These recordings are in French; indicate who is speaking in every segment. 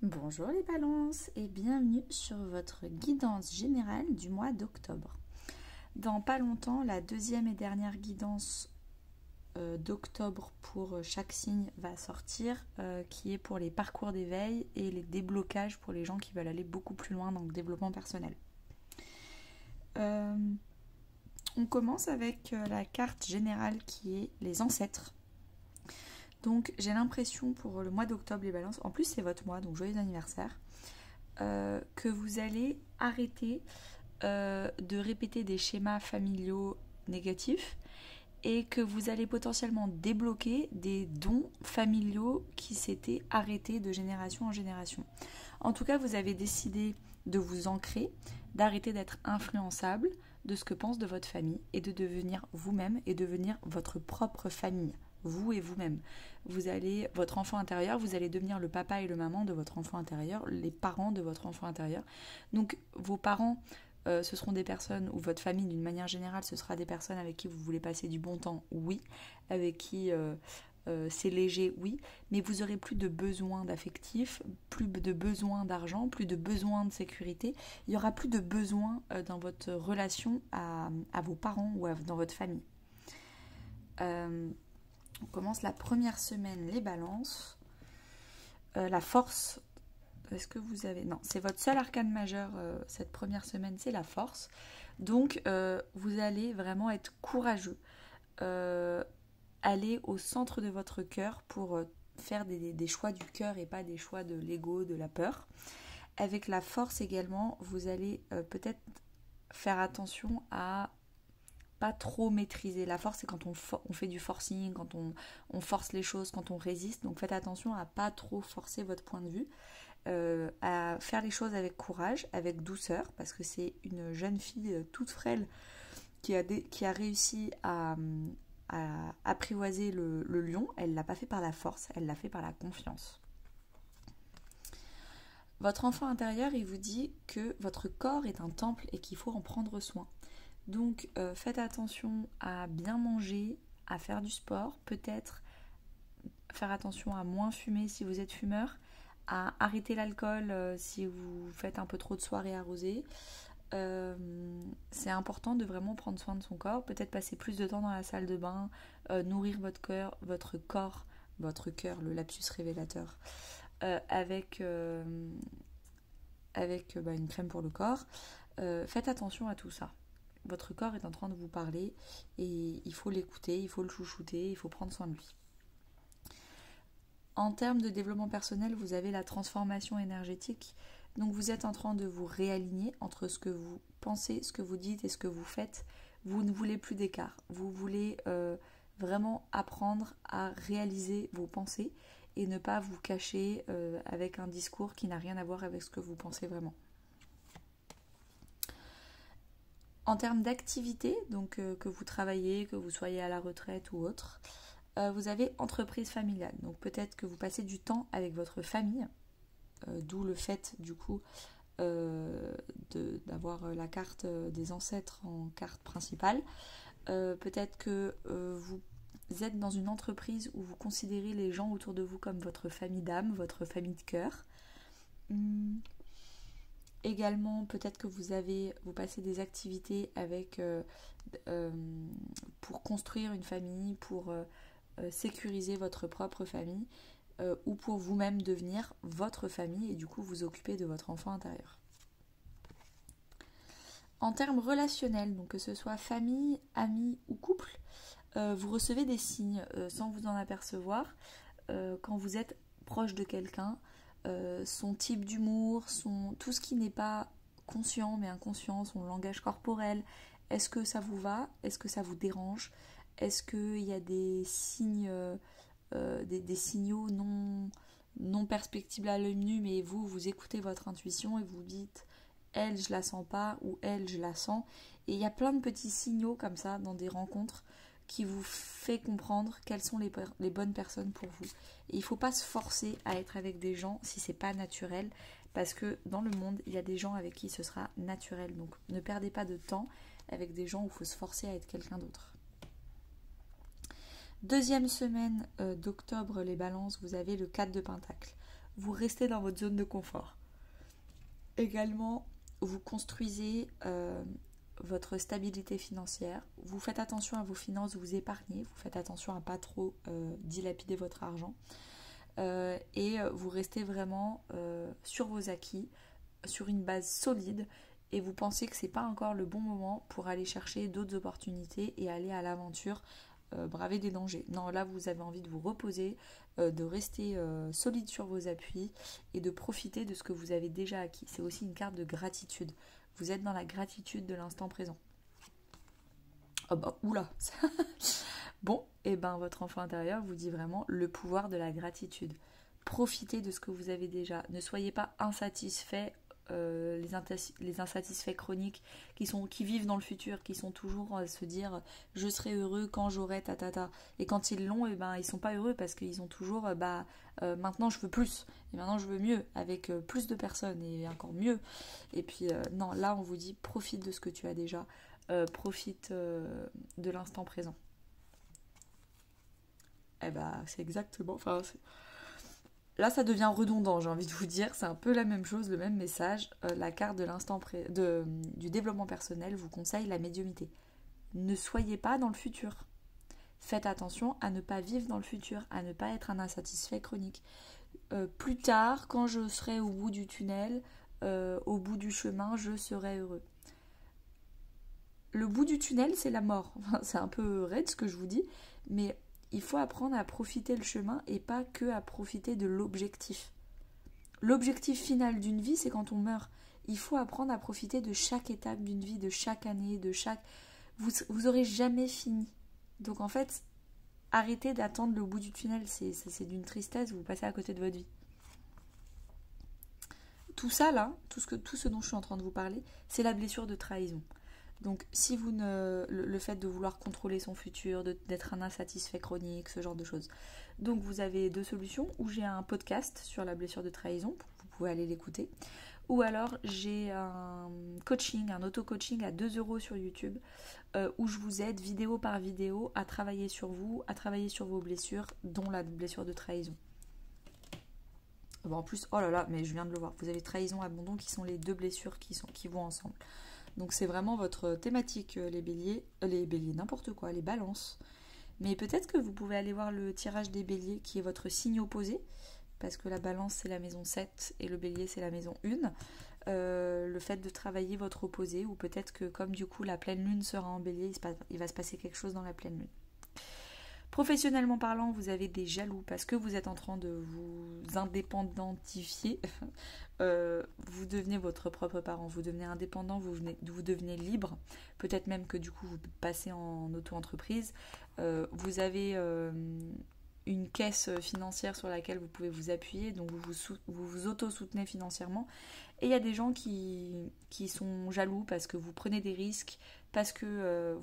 Speaker 1: Bonjour les balances et bienvenue sur votre guidance générale du mois d'octobre. Dans pas longtemps, la deuxième et dernière guidance d'octobre pour chaque signe va sortir, qui est pour les parcours d'éveil et les déblocages pour les gens qui veulent aller beaucoup plus loin dans le développement personnel. On commence avec la carte générale qui est les ancêtres. Donc j'ai l'impression pour le mois d'octobre les balances, en plus c'est votre mois, donc joyeux anniversaire, que vous allez arrêter de répéter des schémas familiaux négatifs et que vous allez potentiellement débloquer des dons familiaux qui s'étaient arrêtés de génération en génération. En tout cas, vous avez décidé de vous ancrer, d'arrêter d'être influençable de ce que pense de votre famille et de devenir vous-même et devenir votre propre famille. Vous et vous-même. Vous allez, votre enfant intérieur, vous allez devenir le papa et le maman de votre enfant intérieur, les parents de votre enfant intérieur. Donc vos parents, ce seront des personnes, ou votre famille d'une manière générale, ce sera des personnes avec qui vous voulez passer du bon temps, oui, avec qui c'est léger, oui, mais vous aurez plus de besoin d'affectif, plus de besoin d'argent, plus de besoin de sécurité, il n'y aura plus de besoin dans votre relation à vos parents ou dans votre famille. On commence la première semaine, les balances. La force, est-ce que vous avez... Non, c'est votre seul arcane majeur cette première semaine, c'est la force. Donc, vous allez vraiment être courageux. Aller au centre de votre cœur pour faire des choix du cœur et pas des choix de l'ego, de la peur. Avec la force également, vous allez peut-être faire attention à pas trop maîtriser. La force, c'est quand on fait du forcing, quand on force les choses, quand on résiste. Donc faites attention à pas trop forcer votre point de vue, à faire les choses avec courage, avec douceur, parce que c'est une jeune fille toute frêle qui a réussi à apprivoiser le lion. Elle ne l'a pas fait par la force, elle l'a fait par la confiance. Votre enfant intérieur, il vous dit que votre corps est un temple et qu'il faut en prendre soin. Donc faites attention à bien manger, à faire du sport, peut-être faire attention à moins fumer si vous êtes fumeur, à arrêter l'alcool si vous faites un peu trop de soirées arrosées. C'est important de vraiment prendre soin de son corps, peut-être passer plus de temps dans la salle de bain, nourrir votre cœur, le lapsus révélateur, avec une crème pour le corps. Faites attention à tout ça. Votre corps est en train de vous parler et il faut l'écouter, il faut le chouchouter, il faut prendre soin de lui. En termes de développement personnel, vous avez la transformation énergétique. Donc vous êtes en train de vous réaligner entre ce que vous pensez, ce que vous dites et ce que vous faites. Vous ne voulez plus d'écart. Vous voulez vraiment apprendre à réaliser vos pensées et ne pas vous cacher avec un discours qui n'a rien à voir avec ce que vous pensez vraiment. En termes d'activité, donc que vous travaillez, que vous soyez à la retraite ou autre, vous avez entreprise familiale. Donc peut-être que vous passez du temps avec votre famille, d'où le fait du coup d'avoir la carte des ancêtres en carte principale. Peut-être que vous êtes dans une entreprise où vous considérez les gens autour de vous comme votre famille d'âme, votre famille de cœur. Également, peut-être que vous passez des activités pour construire une famille, pour sécuriser votre propre famille, ou pour vous-même devenir votre famille et du coup vous occuper de votre enfant intérieur. En termes relationnels, donc que ce soit famille, amis ou couple, vous recevez des signes sans vous en apercevoir quand vous êtes proche de quelqu'un. Son type d'humour, tout ce qui n'est pas conscient mais inconscient, son langage corporel, est-ce que ça vous va? Est-ce que ça vous dérange? Est-ce qu'il y a des signes, des signaux non perceptibles à l'œil nu, mais vous écoutez votre intuition et vous dites elle je la sens pas ou elle je la sens, et il y a plein de petits signaux comme ça dans des rencontres qui vous fait comprendre quelles sont les bonnes personnes pour vous. Et il ne faut pas se forcer à être avec des gens si c'est pas naturel, parce que dans le monde, il y a des gens avec qui ce sera naturel. Donc ne perdez pas de temps avec des gens où il faut se forcer à être quelqu'un d'autre. Deuxième semaine d'octobre, les balances, vous avez le 4 de Pentacle. vous restez dans votre zone de confort. Également, vous construisez votre stabilité financière, vous faites attention à vos finances, vous épargnez, vous faites attention à pas trop dilapider votre argent et vous restez vraiment sur vos acquis, sur une base solide et vous pensez que c'est pas encore le bon moment pour aller chercher d'autres opportunités et aller à l'aventure, braver des dangers. Non, là vous avez envie de vous reposer, de rester solide sur vos appuis et de profiter de ce que vous avez déjà acquis. C'est aussi une carte de gratitude. Vous êtes dans la gratitude de l'instant présent. Oh bah, oula. Bon, et ben votre enfant intérieur vous dit vraiment le pouvoir de la gratitude. Profitez de ce que vous avez déjà. Ne soyez pas insatisfait. Les insatisfaits chroniques qui vivent dans le futur, qui sont toujours à se dire je serai heureux quand j'aurai tatata. Et quand ils l'ont, et ben ils sont pas heureux parce qu'ils ont toujours maintenant je veux plus et maintenant je veux mieux avec plus de personnes et encore mieux. Et puis non, là on vous dit profite de ce que tu as déjà, profite de l'instant présent. Et ben c'est exactement. Là, ça devient redondant, j'ai envie de vous dire. C'est un peu la même chose, le même message. La carte de du développement personnel vous conseille la médiumnité. Ne soyez pas dans le futur. Faites attention à ne pas vivre dans le futur, à ne pas être un insatisfait chronique. Plus tard, quand je serai au bout du tunnel, au bout du chemin, je serai heureux. Le bout du tunnel, c'est la mort. C'est un peu raide ce que je vous dis, mais il faut apprendre à profiter le chemin et pas que à profiter de l'objectif. L'objectif final d'une vie, c'est quand on meurt. Il faut apprendre à profiter de chaque étape d'une vie, de chaque année, de chaque... Vous aurez jamais fini. Donc en fait, arrêtez d'attendre le bout du tunnel. C'est d'une tristesse, vous passez à côté de votre vie. Tout ça là, tout ce dont je suis en train de vous parler, c'est la blessure de trahison. Donc si le fait de vouloir contrôler son futur, d'être un insatisfait chronique, ce genre de choses. Donc vous avez deux solutions, ou j'ai un podcast sur la blessure de trahison, vous pouvez aller l'écouter, ou alors j'ai un coaching, un auto-coaching à 2 € sur YouTube, où je vous aide vidéo par vidéo à travailler sur vous, à travailler sur vos blessures, dont la blessure de trahison. Bon, en plus, oh là là, mais je viens de le voir, vous avez trahison et abandon qui sont les deux blessures qui vont ensemble. Donc c'est vraiment votre thématique, les béliers, n'importe quoi, les balances. Mais peut-être que vous pouvez aller voir le tirage des béliers qui est votre signe opposé, parce que la balance c'est la maison 7 et le bélier c'est la maison 1. Le fait de travailler votre opposé, ou peut-être que comme du coup la pleine lune sera en bélier, il va se passer quelque chose dans la pleine lune. Professionnellement parlant, vous avez des jaloux parce que vous êtes en train de vous indépendentifier. Vous devenez votre propre parent, vous devenez indépendant, vous devenez libre. Peut-être même que du coup vous passez en auto-entreprise. Vous avez une caisse financière sur laquelle vous pouvez vous appuyer, donc vous vous auto-soutenez financièrement. Et il y a des gens qui sont jaloux parce que vous prenez des risques, parce que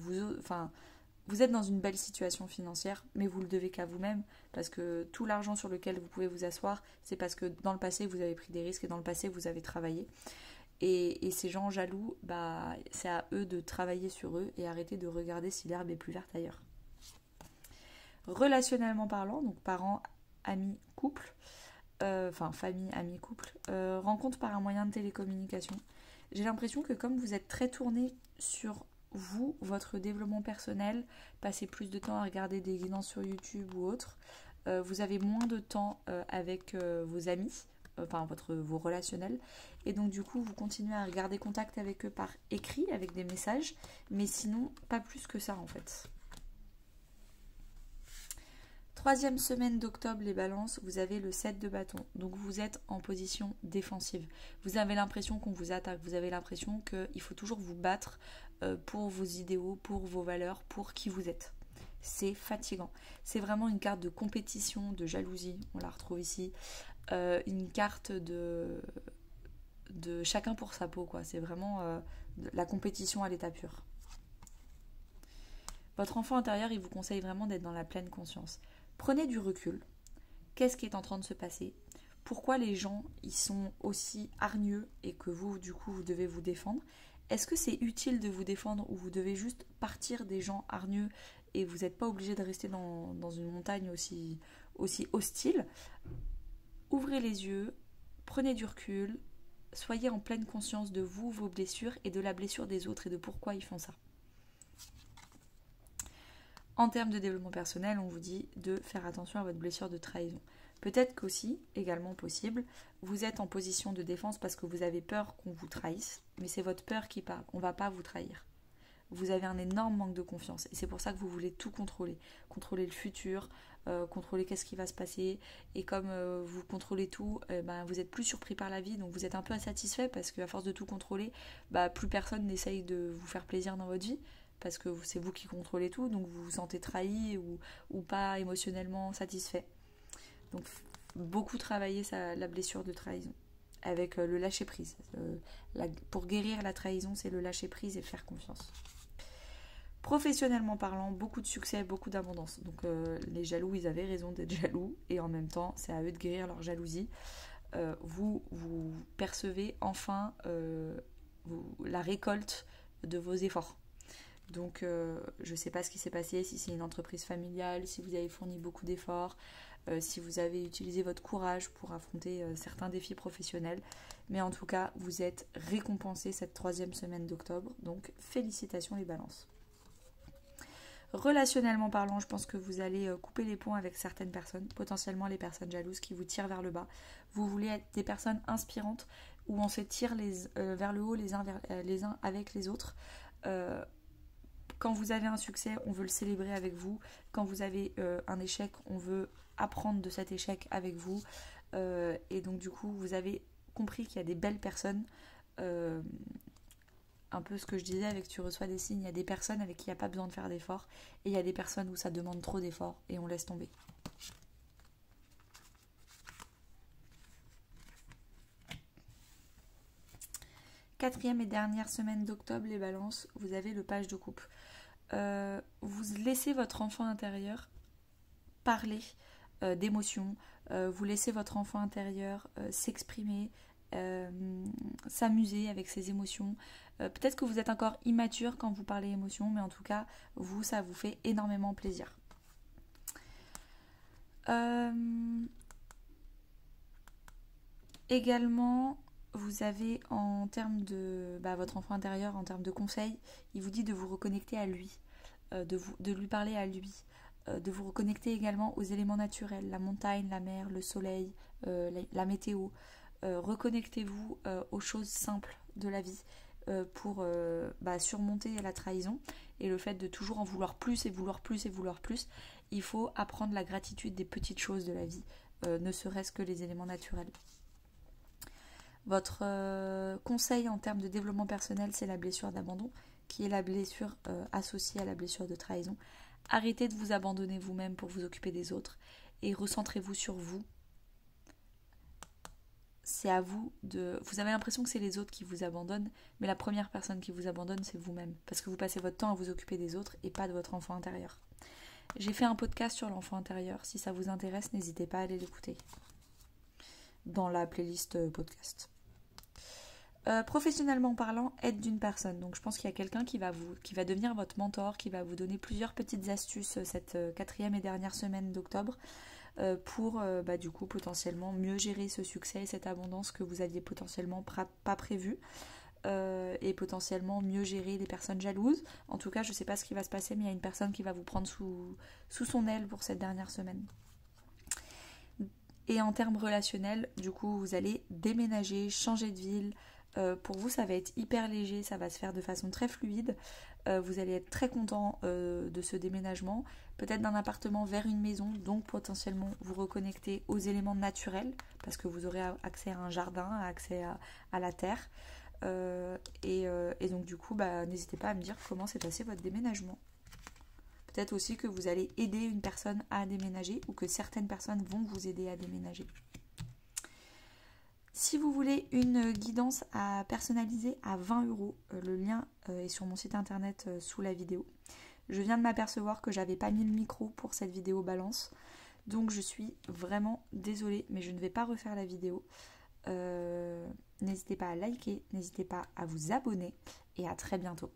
Speaker 1: vous êtes dans une belle situation financière, mais vous le devez qu'à vous-même, parce que tout l'argent sur lequel vous pouvez vous asseoir, c'est parce que dans le passé, vous avez pris des risques et dans le passé, vous avez travaillé. Et ces gens jaloux, c'est à eux de travailler sur eux et arrêter de regarder si l'herbe est plus verte ailleurs. Relationnellement parlant, donc parents, amis, couple, famille, amis, couple, rencontre par un moyen de télécommunication. J'ai l'impression que comme vous êtes très tourné sur vous, votre développement personnel, passez plus de temps à regarder des guidances sur YouTube ou autre, vous avez moins de temps avec vos amis, vos relationnels, et donc du coup vous continuez à garder contact avec eux par écrit, avec des messages, mais sinon pas plus que ça en fait. Troisième semaine d'octobre, les balances, vous avez le 7 de bâton. Donc vous êtes en position défensive. Vous avez l'impression qu'on vous attaque. Vous avez l'impression qu'il faut toujours vous battre pour vos idéaux, pour vos valeurs, pour qui vous êtes. C'est fatigant. C'est vraiment une carte de compétition, de jalousie. On la retrouve ici. Une carte de chacun pour sa peau, quoi. C'est vraiment la compétition à l'état pur. Votre enfant intérieur, il vous conseille vraiment d'être dans la pleine conscience. Prenez du recul. Qu'est-ce qui est en train de se passer? Pourquoi les gens ils sont aussi hargneux et que vous, du coup, vous devez vous défendre? Est-ce que c'est utile de vous défendre ou vous devez juste partir des gens hargneux et vous n'êtes pas obligé de rester dans une montagne aussi hostile? ouvrez les yeux, prenez du recul, soyez en pleine conscience de vous, vos blessures et de la blessure des autres et de pourquoi ils font ça. En termes de développement personnel, on vous dit de faire attention à votre blessure de trahison. Peut-être qu'aussi, également possible, vous êtes en position de défense parce que vous avez peur qu'on vous trahisse, mais c'est votre peur qui parle, on ne va pas vous trahir. Vous avez un énorme manque de confiance et c'est pour ça que vous voulez tout contrôler. Contrôler le futur, contrôler qu'est-ce qui va se passer, et comme vous contrôlez tout, vous êtes plus surpris par la vie, donc vous êtes un peu insatisfait parce qu'à force de tout contrôler, plus personne n'essaye de vous faire plaisir dans votre vie, parce que c'est vous qui contrôlez tout, donc vous vous sentez trahi ou pas émotionnellement satisfait. Donc beaucoup travailler la blessure de trahison avec le lâcher prise. Pour guérir la trahison, c'est le lâcher prise et faire confiance. Professionnellement parlant, beaucoup de succès, beaucoup d'abondance. Donc les jaloux, ils avaient raison d'être jaloux, et en même temps, c'est à eux de guérir leur jalousie. Vous percevez enfin la récolte de vos efforts. Donc je ne sais pas ce qui s'est passé, si c'est une entreprise familiale, si vous avez fourni beaucoup d'efforts, si vous avez utilisé votre courage pour affronter certains défis professionnels. Mais en tout cas, vous êtes récompensés cette 3e semaine d'octobre. Donc félicitations les balances. Relationnellement parlant, je pense que vous allez couper les ponts avec certaines personnes, potentiellement les personnes jalouses qui vous tirent vers le bas. Vous voulez être des personnes inspirantes où on se tire vers le haut les uns avec les autres. Quand vous avez un succès, on veut le célébrer avec vous. Quand vous avez un échec, on veut apprendre de cet échec avec vous. Et donc du coup, vous avez compris qu'il y a des belles personnes. Un peu ce que je disais avec tu reçois des signes, il y a des personnes avec qui il n'y a pas besoin de faire d'efforts, et il y a des personnes où ça demande trop d'efforts et on laisse tomber. Quatrième et dernière semaine d'octobre, les balances, vous avez le page de coupe. Vous laissez votre enfant intérieur parler d'émotions, vous laissez votre enfant intérieur s'exprimer, s'amuser avec ses émotions. Peut-être que vous êtes encore immature quand vous parlez émotions, mais en tout cas, ça vous fait énormément plaisir. Également, vous avez en termes de votre enfant intérieur, en termes de conseils, il vous dit de vous reconnecter à lui, de lui parler à lui, de vous reconnecter également aux éléments naturels, la montagne, la mer, le soleil, la météo. Reconnectez-vous aux choses simples de la vie pour surmonter la trahison et le fait de toujours en vouloir plus et vouloir plus et vouloir plus. Il faut apprendre la gratitude des petites choses de la vie, ne serait-ce que les éléments naturels. Votre conseil en termes de développement personnel, c'est la blessure d'abandon, qui est la blessure associée à la blessure de trahison. Arrêtez de vous abandonner vous-même pour vous occuper des autres et recentrez-vous sur vous. C'est à vous de... Vous avez l'impression que c'est les autres qui vous abandonnent, mais la première personne qui vous abandonne, c'est vous-même, parce que vous passez votre temps à vous occuper des autres et pas de votre enfant intérieur. J'ai fait un podcast sur l'enfant intérieur. Si ça vous intéresse, n'hésitez pas à aller l'écouter dans la playlist podcast. Professionnellement parlant, aide d'une personne. Donc je pense qu'il y a quelqu'un qui va devenir votre mentor, qui va vous donner plusieurs petites astuces cette 4e et dernière semaine d'octobre pour du coup potentiellement mieux gérer ce succès et cette abondance que vous aviez potentiellement pas prévu, et potentiellement mieux gérer les personnes jalouses. En tout cas, je ne sais pas ce qui va se passer, mais il y a une personne qui va vous prendre sous son aile pour cette dernière semaine. Et en termes relationnels, du coup, vous allez déménager, changer de ville. Pour vous, ça va être hyper léger, ça va se faire de façon très fluide. Vous allez être très content de ce déménagement, peut-être d'un appartement vers une maison, donc potentiellement vous reconnecter aux éléments naturels, parce que vous aurez accès à un jardin, accès à la terre. Et donc du coup, n'hésitez pas à me dire comment s'est passé votre déménagement. Peut-être aussi que vous allez aider une personne à déménager ou que certaines personnes vont vous aider à déménager. Si vous voulez une guidance à personnaliser à 20 €, le lien est sur mon site internet sous la vidéo. Je viens de m'apercevoir que j'avais pas mis le micro pour cette vidéo balance. Donc je suis vraiment désolée, mais je ne vais pas refaire la vidéo. N'hésitez pas à liker, n'hésitez pas à vous abonner et à très bientôt.